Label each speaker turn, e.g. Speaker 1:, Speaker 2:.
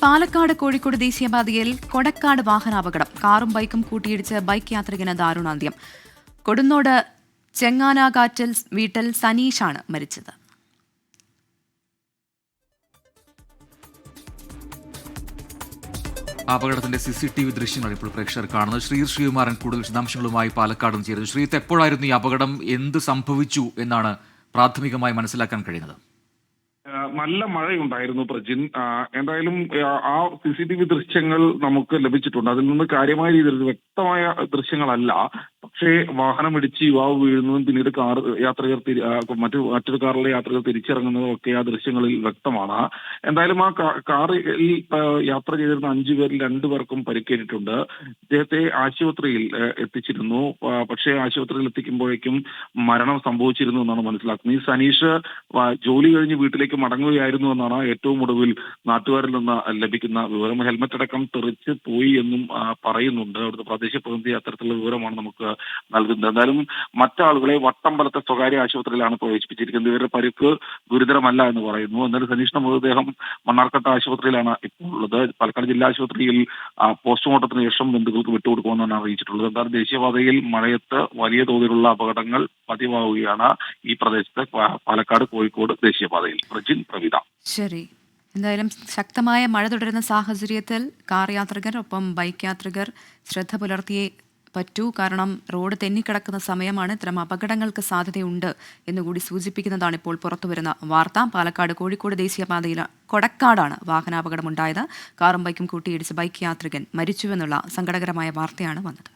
Speaker 1: പാലക്കാട് കോഴിക്കോട് ദേശീയപാതയിൽ കൊടക്കാട് വാഹനാപകടം. കാറും ബൈക്കും കൂട്ടിയിടിച്ച് ബൈക്ക് യാത്രികന് ദാരുണാന്ത്യം. കൊടുന്നോട് ചെങ്ങാനാകാറ്റൽ വീട്ടിൽ സനീഷാണ് മരിച്ചത്.
Speaker 2: അപകടത്തിന്റെ CCTV ദൃശ്യങ്ങൾ ഇപ്പോൾ പ്രേക്ഷകർ കാണുന്നത്. ശ്രീകുമാരൻ കൂടുതൽ വിശദാംശങ്ങളുമായി പാലക്കാടും ചേരുന്നു. ശ്രീത്ത്, എപ്പോഴായിരുന്നു ഈ അപകടം, എന്ത് സംഭവിച്ചു എന്നാണ് പ്രാഥമികമായി മനസ്സിലാക്കാൻ കഴിയുന്നത്?
Speaker 3: നല്ല മഴയുണ്ടായിരുന്നു പ്രജിൻ. എന്തായാലും ആ CCTV ദൃശ്യങ്ങൾ നമുക്ക് ലഭിച്ചിട്ടുണ്ട്. അതിൽ നിന്ന് കാര്യമായ രീതിയിൽ വ്യക്തമായ ദൃശ്യങ്ങളല്ല. പക്ഷേ വാഹനമിടിച്ച് യുവാവ് വീഴുന്നതും പിന്നീട് യാത്രികർ മറ്റൊരു കാറിലെ യാത്രികർ തിരിച്ചിറങ്ങുന്നതും ഒക്കെ ആ ദൃശ്യങ്ങളിൽ വ്യക്തമാണ്. എന്തായാലും ആ കാറിൽ യാത്ര ചെയ്തിരുന്ന 5 പേരിൽ 2 പേർക്കും പരിക്കേറ്റിട്ടുണ്ട്. ഇദ്ദേഹത്തെ ആശുപത്രിയിൽ എത്തിച്ചിരുന്നു. പക്ഷേ ആശുപത്രിയിൽ എത്തിക്കുമ്പോഴേക്കും മരണം സംഭവിച്ചിരുന്നു എന്നാണ് മനസ്സിലാക്കുന്നത്. ഈ സനീഷ് ജോലി കഴിഞ്ഞ് വീട്ടിലേക്ക് മടങ്ങുകയായിരുന്നു എന്നാണ് ഏറ്റവും ഒടുവിൽ നാട്ടുകാരിൽ നിന്ന് ലഭിക്കുന്ന വിവരം. ഹെൽമറ്റ് അടക്കം തെറിച്ച് പോയി എന്നും പറയുന്നുണ്ട്. അവിടുത്തെ പ്രാദേശിക പ്രതിനിധി അത്തരത്തിലുള്ള വിവരമാണ് നമുക്ക് നൽകുന്നത്. എന്തായാലും മറ്റാളുകളെ വട്ടമ്പലത്തെ സ്വകാര്യ ആശുപത്രിയിലാണ് പ്രവേശിപ്പിച്ചിരിക്കുന്നത്. ഇവരുടെ പരിക്ക് ഗുരുതരമല്ല എന്ന് പറയുന്നു. എന്നാലും സനീഷിന്റെ മൃതദേഹം മണ്ണാർക്കാട്ട ആശുപത്രിയിലാണ് ഇപ്പോൾ ഉള്ളത്. പാലക്കാട് ജില്ലാ ആശുപത്രിയിൽ പോസ്റ്റ്മോർട്ടത്തിന് ശേഷം ബന്ധുക്കൾക്ക് വിട്ടുകൊടുക്കുമെന്നാണ് അറിയിച്ചിട്ടുള്ളത്. എന്തായാലും ദേശീയപാതയിൽ മഴയത്ത് വലിയ തോതിലുള്ള അപകടങ്ങൾ പതിവാവുകയാണ് ഈ പ്രദേശത്ത് പാലക്കാട് കോഴിക്കോട് ദേശീയപാതയിൽ. പ്രവിത.
Speaker 1: ശരി, എന്തായാലും ശക്തമായ മഴ തുടരുന്ന സാഹചര്യത്തിൽ കാർ യാത്രികർ ഒപ്പം ബൈക്ക് യാത്രികർ ശ്രദ്ധ പുലർത്തിയേ പറ്റൂ. കാരണം റോഡ് തെന്നിക്കിടക്കുന്ന സമയമാണ്. ഇത്തരം അപകടങ്ങൾക്ക് സാധ്യതയുണ്ട് എന്നുകൂടി സൂചിപ്പിക്കുന്നതാണ് ഇപ്പോൾ പുറത്തുവരുന്ന വാർത്ത. പാലക്കാട് കോഴിക്കോട് ദേശീയപാതയിൽ കൊടക്കാടാണ് വാഹനാപകടമുണ്ടായത്. കാറും ബൈക്കും കൂട്ടിയിടിച്ച് ബൈക്ക് യാത്രികൻ മരിച്ചുവെന്നുള്ള സങ്കടകരമായ വാർത്തയാണ് വന്നത്.